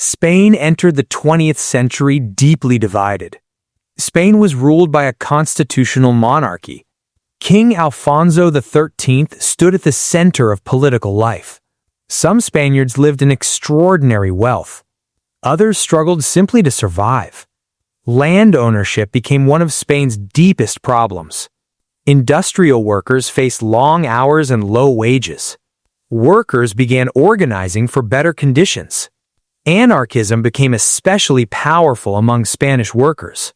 Spain entered the 20th century deeply divided. Spain was ruled by a constitutional monarchy. King Alfonso XIII stood at the center of political life. Some Spaniards lived in extraordinary wealth. Others struggled simply to survive. Land ownership became one of Spain's deepest problems. Industrial workers faced long hours and low wages. Workers began organizing for better conditions. Anarchism became especially powerful among Spanish workers.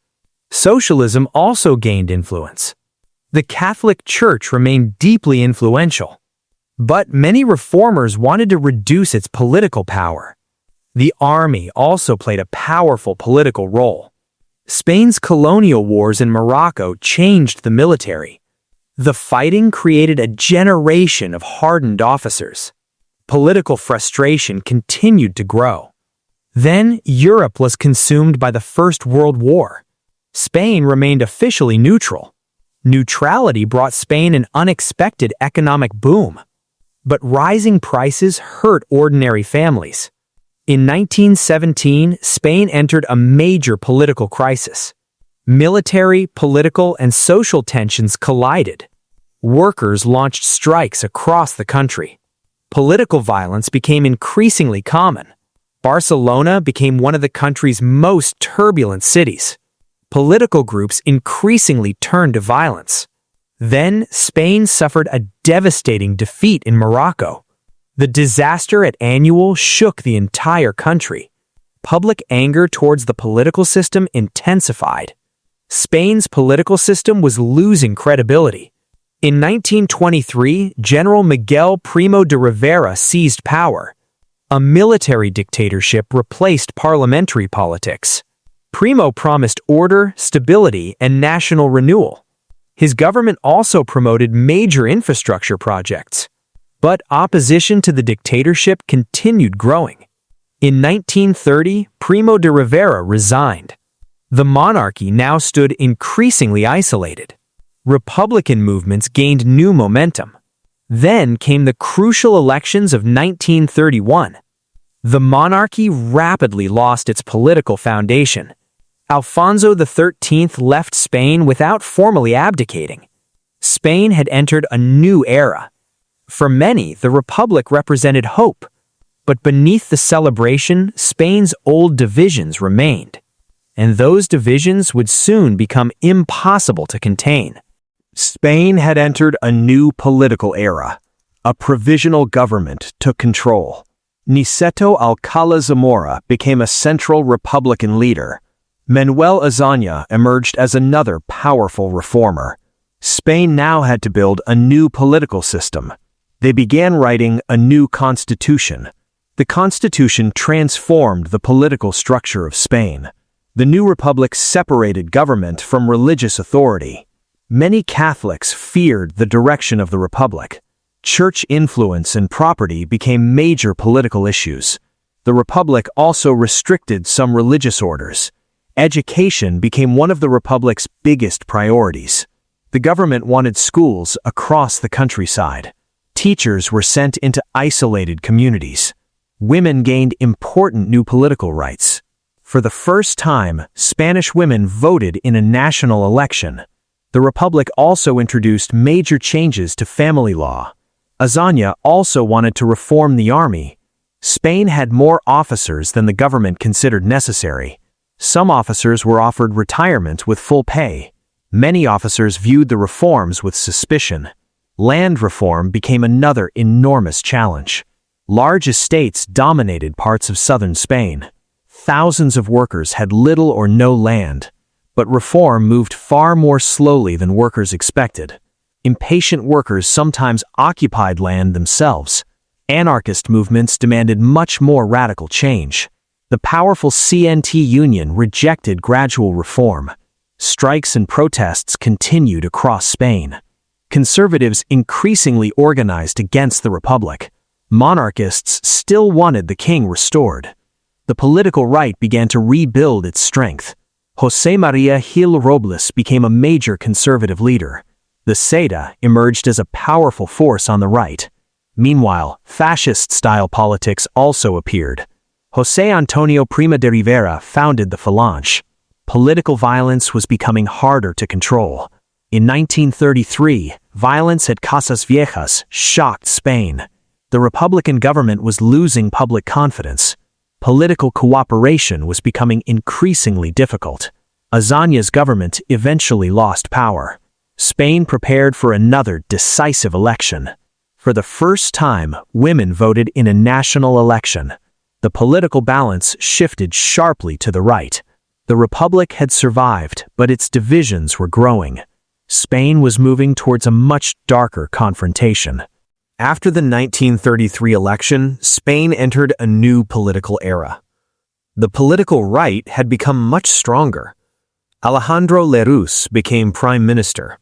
Socialism also gained influence. The Catholic Church remained deeply influential. But many reformers wanted to reduce its political power. The army also played a powerful political role. Spain's colonial wars in Morocco changed the military. The fighting created a generation of hardened officers. Political frustration continued to grow. Then Europe was consumed by the First World War. Spain remained officially neutral. Neutrality brought Spain an unexpected economic boom. But rising prices hurt ordinary families. In 1917, Spain entered a major political crisis. Military, political, and social tensions collided. Workers launched strikes across the country. Political violence became increasingly common. Barcelona became one of the country's most turbulent cities. Political groups increasingly turned to violence. Then, Spain suffered a devastating defeat in Morocco. The disaster at Annual shook the entire country. Public anger towards the political system intensified. Spain's political system was losing credibility. In 1923, General Miguel Primo de Rivera seized power. A military dictatorship replaced parliamentary politics. Primo promised order, stability, and national renewal. His government also promoted major infrastructure projects. But opposition to the dictatorship continued growing. In 1930, Primo de Rivera resigned. The monarchy now stood increasingly isolated. Republican movements gained new momentum. Then came the crucial elections of 1931. The monarchy rapidly lost its political foundation. Alfonso XIII left Spain without formally abdicating. Spain had entered a new era. For many, the Republic represented hope. But beneath the celebration, Spain's old divisions remained. And those divisions would soon become impossible to contain. Spain had entered a new political era. A provisional government took control. Niceto Alcala Zamora became a central Republican leader. Manuel Azaña emerged as another powerful reformer. Spain now had to build a new political system. They began writing a new constitution. The constitution transformed the political structure of Spain. The new republic separated government from religious authority. Many Catholics feared the direction of the republic. Church influence and property became major political issues. The republic also restricted some religious orders. Education became one of the republic's biggest priorities. The government wanted schools across the countryside. Teachers were sent into isolated communities. Women gained important new political rights. For the first time, Spanish women voted in a national election. The Republic also introduced major changes to family law. Azaña also wanted to reform the army. Spain had more officers than the government considered necessary. Some officers were offered retirement with full pay. Many officers viewed the reforms with suspicion. Land reform became another enormous challenge. Large estates dominated parts of southern Spain. Thousands of workers had little or no land. But reform moved far more slowly than workers expected. Impatient workers sometimes occupied land themselves. Anarchist movements demanded much more radical change. The powerful CNT Union rejected gradual reform. Strikes and protests continued across Spain. Conservatives increasingly organized against the Republic. Monarchists still wanted the king restored. The political right began to rebuild its strength. José María Gil Robles became a major conservative leader. The CETA emerged as a powerful force on the right. Meanwhile, fascist-style politics also appeared. José Antonio Prima de Rivera founded the Falange. Political violence was becoming harder to control. In 1933, violence at Casas Viejas shocked Spain. The Republican government was losing public confidence. Political cooperation was becoming increasingly difficult. Azaña's government eventually lost power. Spain prepared for another decisive election. For the first time, women voted in a national election. The political balance shifted sharply to the right. The Republic had survived, but its divisions were growing. Spain was moving towards a much darker confrontation. After the 1933 election, Spain entered a new political era. The political right had become much stronger. Alejandro Lerroux became prime minister.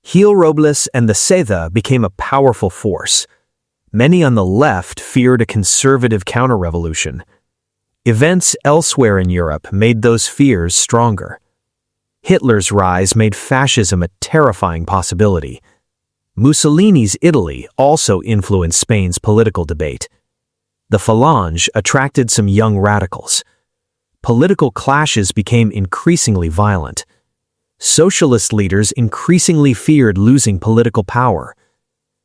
Gil Robles and the Ceda became a powerful force. Many on the left feared a conservative counter-revolution. Events elsewhere in Europe made those fears stronger. Hitler's rise made fascism a terrifying possibility. Mussolini's Italy also influenced Spain's political debate. The Falange attracted some young radicals. Political clashes became increasingly violent. Socialist leaders increasingly feared losing political power.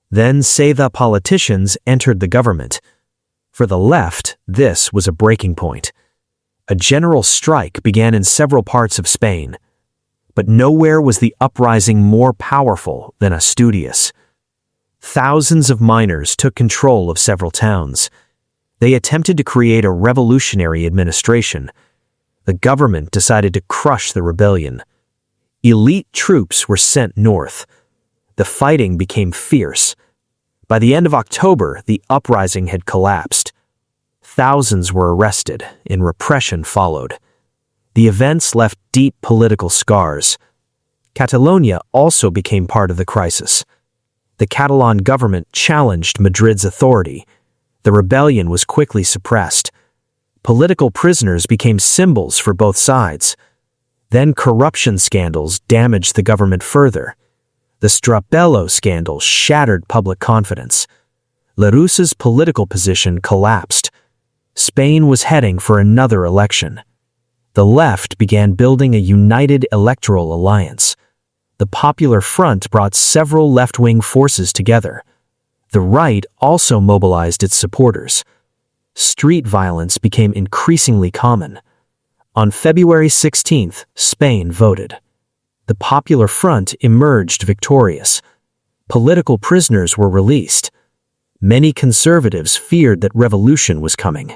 Then Ceda politicians entered the government. For the left, this was a breaking point. A general strike began in several parts of Spain. But nowhere was the uprising more powerful than Asturias. Thousands of miners took control of several towns. They attempted to create a revolutionary administration. The government decided to crush the rebellion. Elite troops were sent north. The fighting became fierce. By the end of October, the uprising had collapsed. Thousands were arrested, and repression followed. The events left deep political scars. Catalonia also became part of the crisis. The Catalan government challenged Madrid's authority. The rebellion was quickly suppressed. Political prisoners became symbols for both sides. Then corruption scandals damaged the government further. The Strapello scandal shattered public confidence. Lerroux's political position collapsed. Spain was heading for another election. The left began building a united electoral alliance. The Popular Front brought several left-wing forces together. The right also mobilized its supporters. Street violence became increasingly common. On February 16th, Spain voted. The Popular Front emerged victorious. Political prisoners were released. Many conservatives feared that revolution was coming.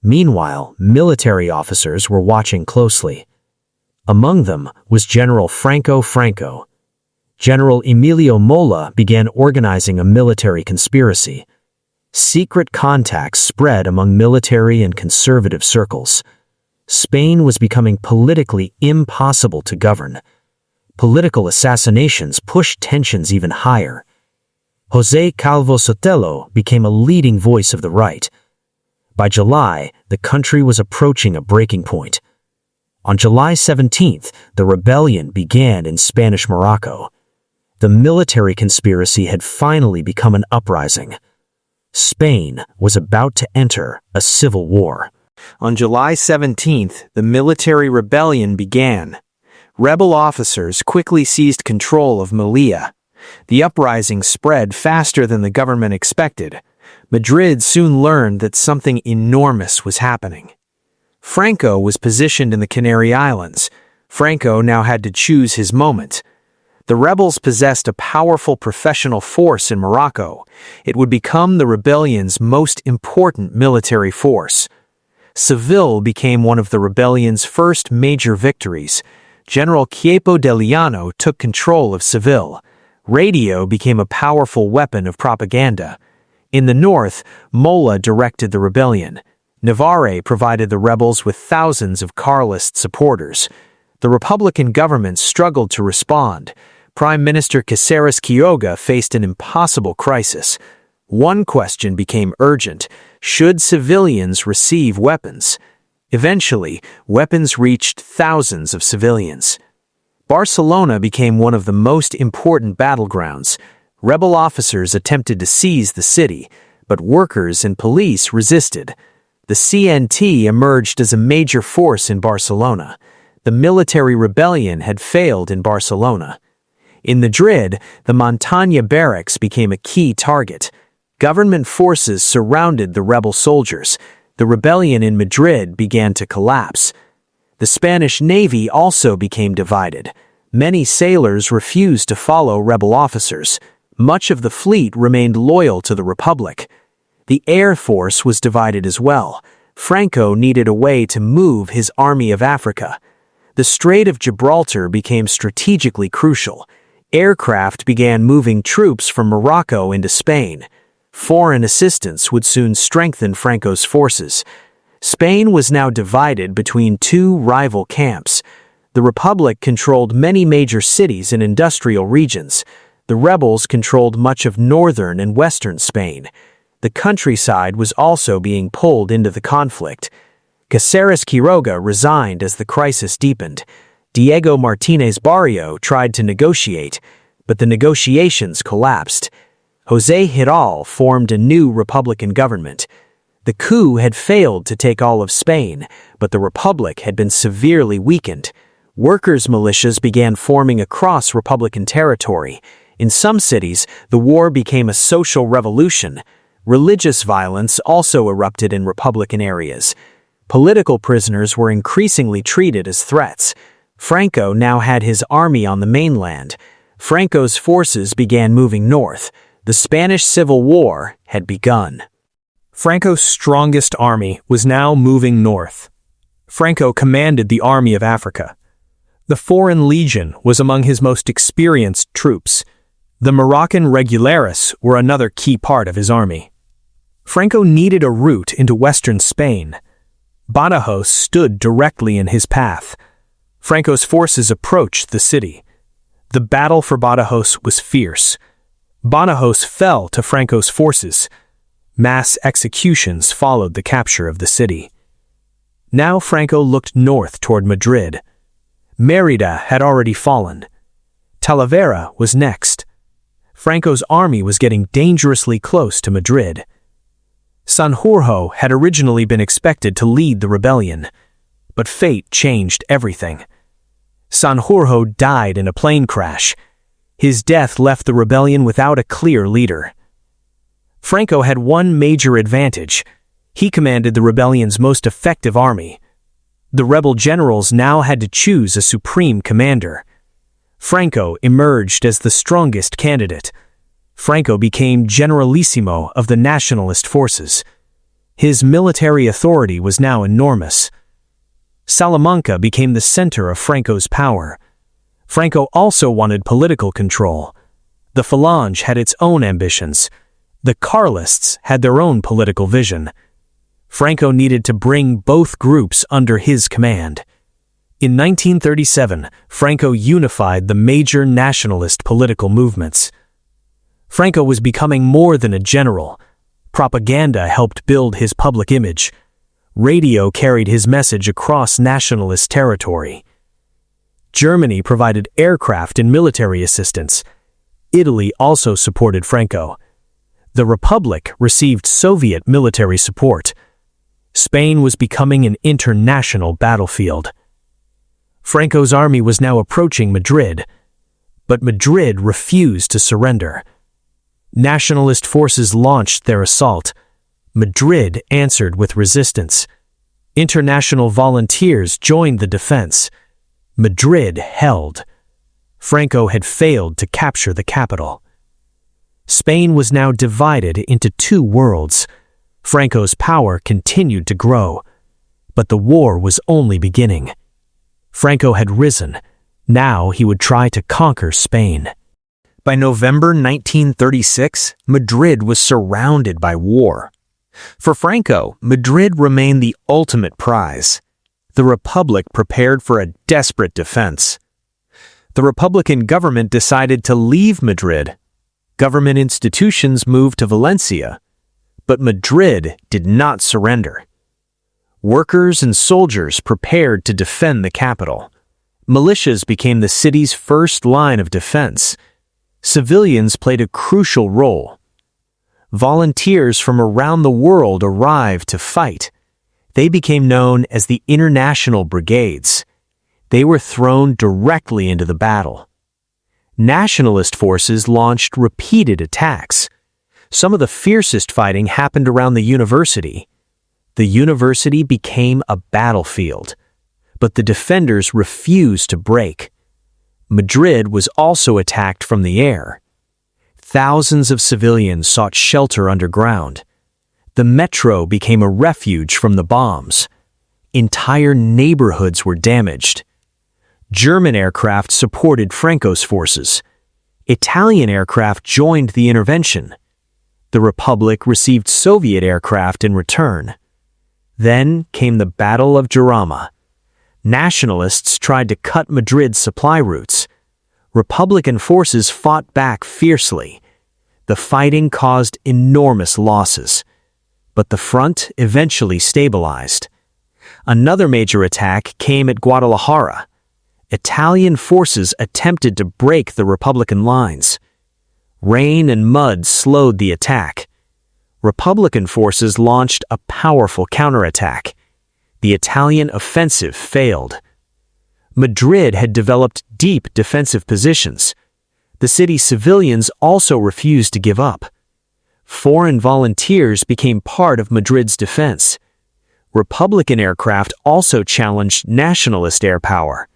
Meanwhile, military officers were watching closely. Among them was General Franco Franco. General Emilio Mola began organizing a military conspiracy. Secret contacts spread among military and conservative circles. Spain was becoming politically impossible to govern. Political assassinations pushed tensions even higher. José Calvo Sotelo became a leading voice of the right. By July, the country was approaching a breaking point. On July 17th, the rebellion began in Spanish Morocco. The military conspiracy had finally become an uprising. Spain was about to enter a civil war. On July 17th, the military rebellion began. Rebel officers quickly seized control of Melilla. The uprising spread faster than the government expected. Madrid soon learned that something enormous was happening. Franco was positioned in the Canary Islands. Franco now had to choose his moment. The rebels possessed a powerful professional force in Morocco. It would become the rebellion's most important military force. Seville became one of the rebellion's first major victories. General Queipo de Llano took control of Seville. Radio became a powerful weapon of propaganda. In the north, Mola directed the rebellion. Navarre provided the rebels with thousands of Carlist supporters. The Republican government struggled to respond. Prime Minister Caceres Quiroga faced an impossible crisis. One question became urgent: should civilians receive weapons? Eventually, weapons reached thousands of civilians. Barcelona became one of the most important battlegrounds. Rebel officers attempted to seize the city, but workers and police resisted. the CNT emerged as a major force in Barcelona. The military rebellion had failed in Barcelona. In Madrid, the Montaña barracks became a key target. Government forces surrounded the rebel soldiers. The rebellion in Madrid began to collapse. The Spanish Navy also became divided. Many sailors refused to follow rebel officers. Much of the fleet remained loyal to the Republic. The Air Force was divided as well. Franco needed a way to move his Army of Africa. The Strait of Gibraltar became strategically crucial. Aircraft began moving troops from Morocco into Spain. Foreign assistance would soon strengthen Franco's forces. Spain was now divided between two rival camps. The Republic controlled many major cities and industrial regions. The rebels controlled much of northern and western Spain. The countryside was also being pulled into the conflict. Caceres Quiroga resigned as the crisis deepened. Diego Martínez Barrio tried to negotiate, but the negotiations collapsed. José Hiral formed a new Republican government. The coup had failed to take all of Spain, but the Republic had been severely weakened. Workers' militias began forming across Republican territory. In some cities, the war became a social revolution. Religious violence also erupted in Republican areas. Political prisoners were increasingly treated as threats. Franco now had his army on the mainland. Franco's forces began moving north. The Spanish Civil War had begun. Franco's strongest army was now moving north. Franco commanded the Army of Africa. The Foreign Legion was among his most experienced troops. The Moroccan Regulares were another key part of his army. Franco needed a route into western Spain. Badajoz stood directly in his path. Franco's forces approached the city. The battle for Badajoz was fierce. Badajoz fell to Franco's forces. Mass executions followed the capture of the city. Now Franco looked north toward Madrid. Mérida had already fallen. Talavera was next. Franco's army was getting dangerously close to Madrid. Sanjurjo had originally been expected to lead the rebellion, but fate changed everything. Sanjurjo died in a plane crash. His death left the rebellion without a clear leader. Franco had one major advantage. He commanded the rebellion's most effective army. The rebel generals now had to choose a supreme commander. Franco emerged as the strongest candidate. Franco became generalissimo of the nationalist forces. His military authority was now enormous. Salamanca became the center of Franco's power. Franco also wanted political control. The Falange had its own ambitions. The Carlists had their own political vision. Franco needed to bring both groups under his command. In 1937, Franco unified the major nationalist political movements. Franco was becoming more than a general. Propaganda helped build his public image. Radio carried his message across nationalist territory. Germany provided aircraft and military assistance. Italy also supported Franco. The Republic received Soviet military support. Spain was becoming an international battlefield. Franco's army was now approaching Madrid, but Madrid refused to surrender. Nationalist forces launched their assault. Madrid answered with resistance. International volunteers joined the defense. Madrid held. Franco had failed to capture the capital. Spain was now divided into two worlds. Franco's power continued to grow, but the war was only beginning. Franco had risen. Now he would try to conquer Spain. By November 1936, Madrid was surrounded by war. For Franco, Madrid remained the ultimate prize. The Republic prepared for a desperate defense. The Republican government decided to leave Madrid. Government institutions moved to Valencia, but Madrid did not surrender. Workers and soldiers prepared to defend the capital. Militias became the city's first line of defense. Civilians played a crucial role. Volunteers from around the world arrived to fight. They became known as the International Brigades. They were thrown directly into the battle. Nationalist forces launched repeated attacks. Some of the fiercest fighting happened around the university. The university became a battlefield, but the defenders refused to break. Madrid was also attacked from the air. Thousands of civilians sought shelter underground. The metro became a refuge from the bombs. Entire neighborhoods were damaged. German aircraft supported Franco's forces. Italian aircraft joined the intervention. The Republic received Soviet aircraft in return. Then came the Battle of Jarama. Nationalists tried to cut Madrid's supply routes. Republican forces fought back fiercely. The fighting caused enormous losses, but the front eventually stabilized. Another major attack came at Guadalajara. Italian forces attempted to break the Republican lines. Rain and mud slowed the attack. Republican forces launched a powerful counterattack. The Italian offensive failed. Madrid had developed deep defensive positions. The city's civilians also refused to give up. Foreign volunteers became part of Madrid's defense. Republican aircraft also challenged nationalist air power.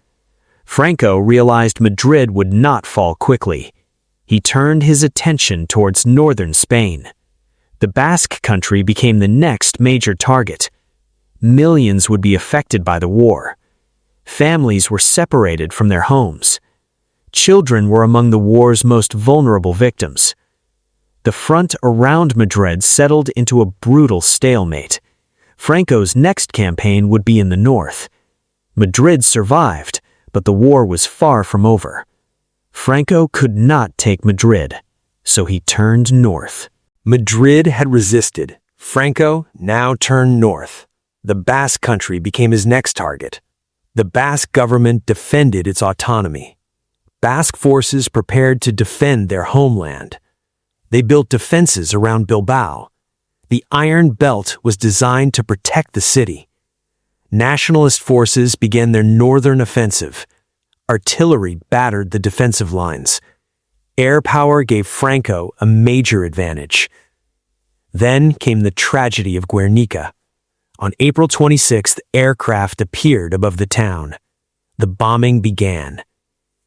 Franco realized Madrid would not fall quickly. He turned his attention towards northern Spain. The Basque country became the next major target. Millions would be affected by the war. Families were separated from their homes. Children were among the war's most vulnerable victims. The front around Madrid settled into a brutal stalemate. Franco's next campaign would be in the north. Madrid survived, but the war was far from over. Franco could not take Madrid, so he turned north. Madrid had resisted. Franco now turned north. The Basque country became his next target. The Basque government defended its autonomy. Basque forces prepared to defend their homeland. They built defenses around Bilbao. The Iron Belt was designed to protect the city. Nationalist forces began their northern offensive. Artillery battered the defensive lines. Air power gave Franco a major advantage. Then came the tragedy of Guernica. On April 26th, aircraft appeared above the town. The bombing began.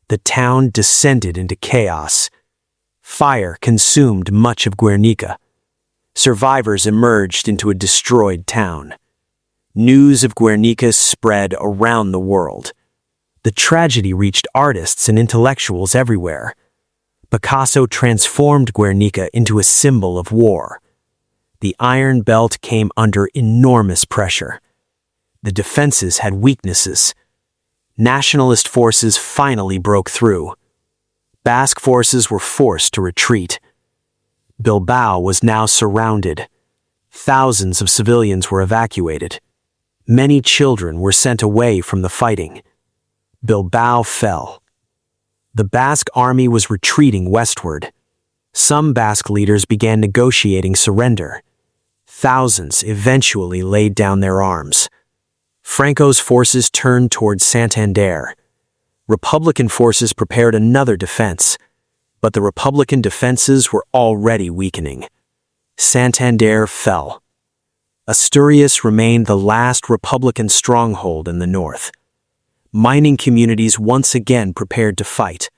The town descended into chaos. Fire consumed much of Guernica. Survivors emerged into a destroyed town. News of Guernica spread around the world. The tragedy reached artists and intellectuals everywhere. Picasso transformed Guernica into a symbol of war. The Iron Belt came under enormous pressure. The defenses had weaknesses. Nationalist forces finally broke through. Basque forces were forced to retreat. Bilbao was now surrounded. Thousands of civilians were evacuated. Many children were sent away from the fighting. Bilbao fell. The Basque army was retreating westward. Some Basque leaders began negotiating surrender. Thousands eventually laid down their arms. Franco's forces turned towards Santander. Republican forces prepared another defense, but the Republican defenses were already weakening. Santander fell. Asturias remained the last Republican stronghold in the north. Mining communities once again prepared to fight.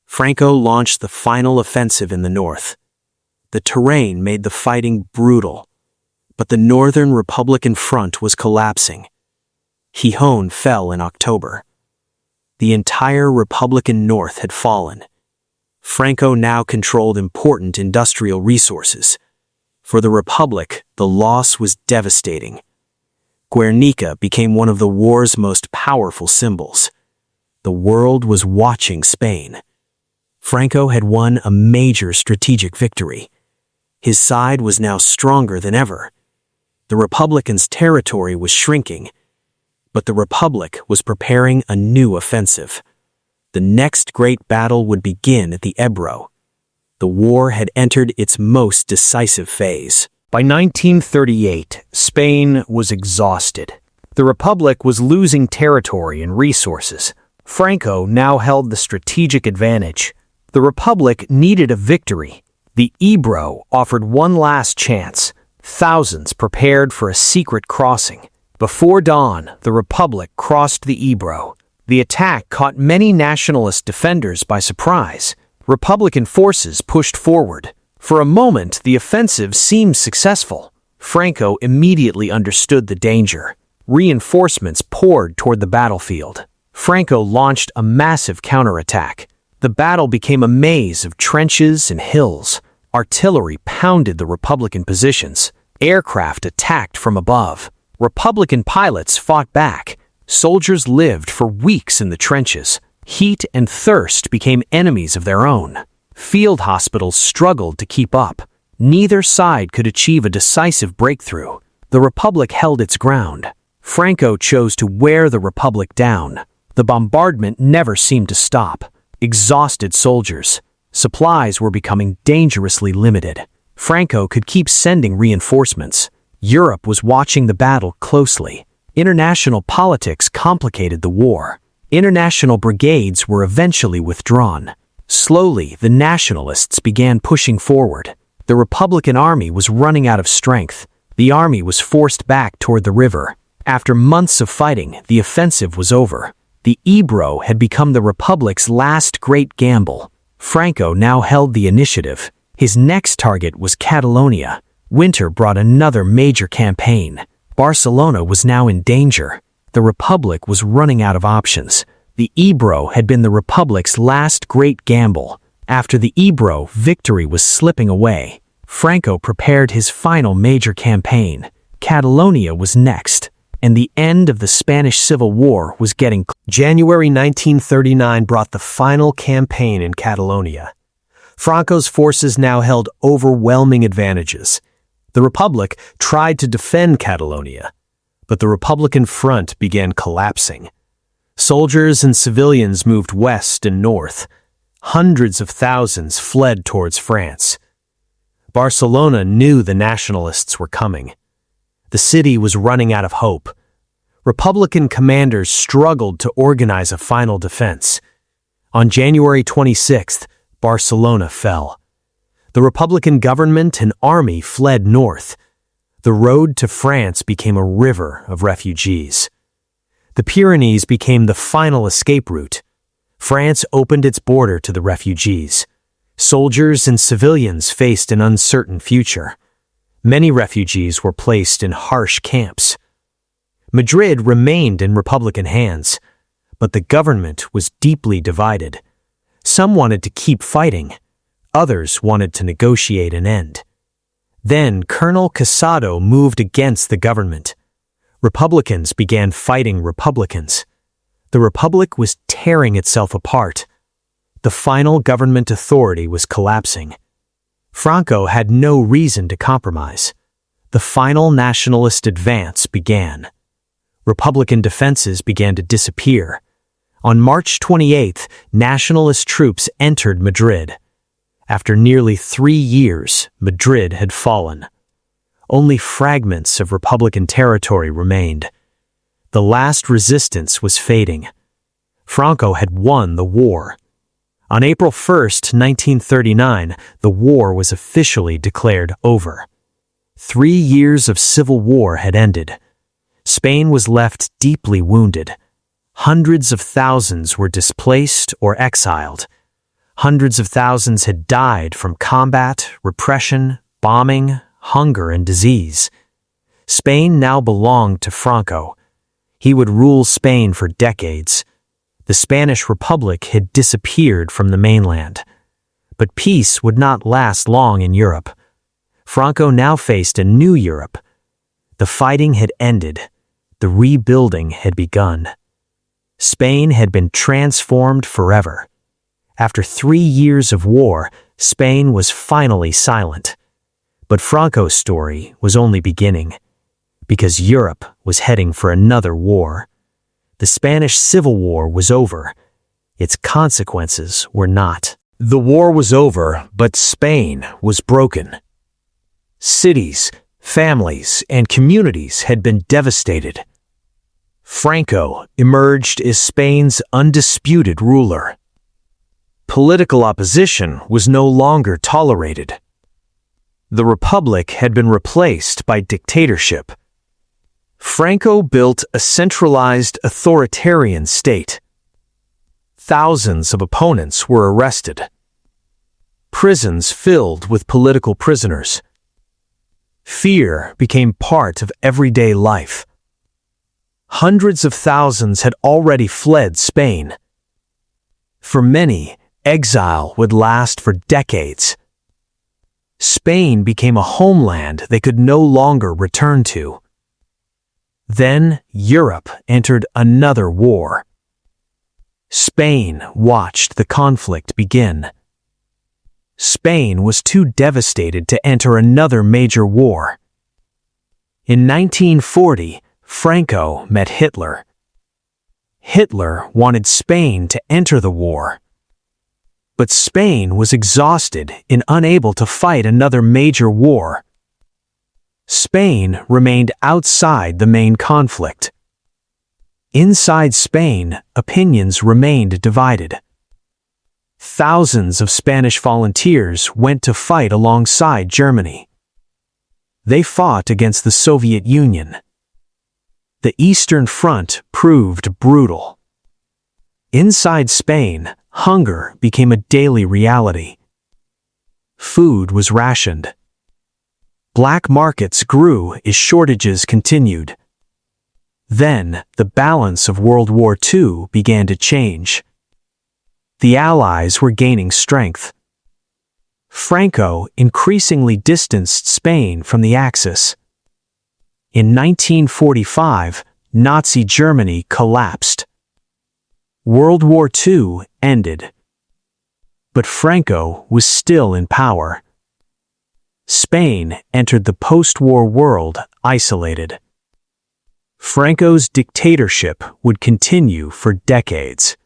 Franco launched the final offensive in the north. The terrain made the fighting brutal, but the northern Republican front was collapsing. Gijón fell in October. The entire Republican north had fallen. Franco now controlled important industrial resources. For the Republic, the loss was devastating. Guernica became one of the war's most powerful symbols. The world was watching Spain. Franco had won a major strategic victory. His side was now stronger than ever. The Republicans' territory was shrinking, but the Republic was preparing a new offensive. The next great battle would begin at the Ebro. The war had entered its most decisive phase. By 1938, Spain was exhausted. The Republic was losing territory and resources. Franco now held the strategic advantage. The Republic needed a victory. The Ebro offered one last chance. Thousands prepared for a secret crossing. Before dawn, the Republic crossed the Ebro. The attack caught many nationalist defenders by surprise. Republican forces pushed forward. For a moment, the offensive seemed successful. Franco immediately understood the danger. Reinforcements poured toward the battlefield. Franco launched a massive counterattack. The battle became a maze of trenches and hills. Artillery pounded the Republican positions. Aircraft attacked from above. Republican pilots fought back. Soldiers lived for weeks in the trenches. Heat and thirst became enemies of their own. Field hospitals struggled to keep up. Neither side could achieve a decisive breakthrough. The Republic held its ground. Franco chose to wear the Republic down. The bombardment never seemed to stop. Exhausted soldiers. Supplies were becoming dangerously limited. Franco could keep sending reinforcements. Europe was watching the battle closely. International politics complicated the war. International brigades were eventually withdrawn. Slowly, the nationalists began pushing forward. The Republican army was running out of strength. The army was forced back toward the river. After months of fighting, the offensive was over. The Ebro had become the Republic's last great gamble. Franco now held the initiative. His next target was Catalonia. Winter brought another major campaign. Barcelona was now in danger. The Republic was running out of options. The Ebro had been the Republic's last great gamble. After the Ebro, victory was slipping away. Franco prepared his final major campaign. Catalonia was next, and the end of the Spanish Civil War was getting close. January 1939 brought the final campaign in Catalonia. Franco's forces now held overwhelming advantages. The Republic tried to defend Catalonia, but the Republican front began collapsing. Soldiers and civilians moved west and north. Hundreds of thousands fled towards France. Barcelona knew the nationalists were coming. The city was running out of hope. Republican commanders struggled to organize a final defense. On January 26th, Barcelona fell. The Republican government and army fled north. The road to France became a river of refugees. The Pyrenees became the final escape route. France opened its border to the refugees. Soldiers and civilians faced an uncertain future. Many refugees were placed in harsh camps. Madrid remained in Republican hands, but the government was deeply divided. Some wanted to keep fighting. Others wanted to negotiate an end. Then Colonel Casado moved against the government. Republicans began fighting Republicans. The Republic was tearing itself apart. The final government authority was collapsing. Franco had no reason to compromise. The final nationalist advance began. Republican defenses began to disappear. On March 28th, nationalist troops entered Madrid. After nearly 3 years, Madrid had fallen. Only fragments of Republican territory remained. The last resistance was fading. Franco had won the war. On April 1st, 1939, the war was officially declared over. 3 years of civil war had ended. Spain was left deeply wounded. Hundreds of thousands were displaced or exiled. Hundreds of thousands had died from combat, repression, bombing, hunger, and disease. Spain now belonged to Franco. He would rule Spain for decades. The Spanish Republic had disappeared from the mainland. But peace would not last long in Europe. Franco now faced a new Europe. The fighting had ended. The rebuilding had begun. Spain had been transformed forever. After 3 years of war, Spain was finally silent. But Franco's story was only beginning, because Europe was heading for another war. The Spanish Civil War was over. Its consequences were not. The war was over, but Spain was broken. Cities, families, and communities had been devastated. Franco emerged as Spain's undisputed ruler. Political opposition was no longer tolerated. The republic had been replaced by dictatorship. Franco built a centralized authoritarian state. Thousands of opponents were arrested. Prisons filled with political prisoners. Fear became part of everyday life. Hundreds of thousands had already fled Spain. For many, exile would last for decades. Spain became a homeland they could no longer return to. Then Europe entered another war. Spain watched the conflict begin. Spain was too devastated to enter another major war. In 1940, Franco met Hitler. Hitler wanted Spain to enter the war. But Spain was exhausted and unable to fight another major war. Spain remained outside the main conflict. Inside Spain, opinions remained divided. Thousands of Spanish volunteers went to fight alongside Germany. They fought against the Soviet Union. The Eastern Front proved brutal. Inside Spain, hunger became a daily reality. Food was rationed. Black markets grew as shortages continued. Then, the balance of World War II began to change. The Allies were gaining strength. Franco increasingly distanced Spain from the Axis. In 1945, Nazi Germany collapsed. World War II ended. But Franco was still in power. Spain entered the post-war world isolated. Franco's dictatorship would continue for decades.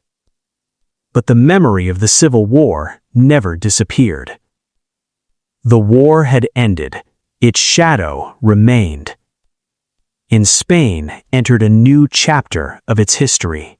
But the memory of the Civil War never disappeared. The war had ended. Its shadow remained. In Spain entered a new chapter of its history.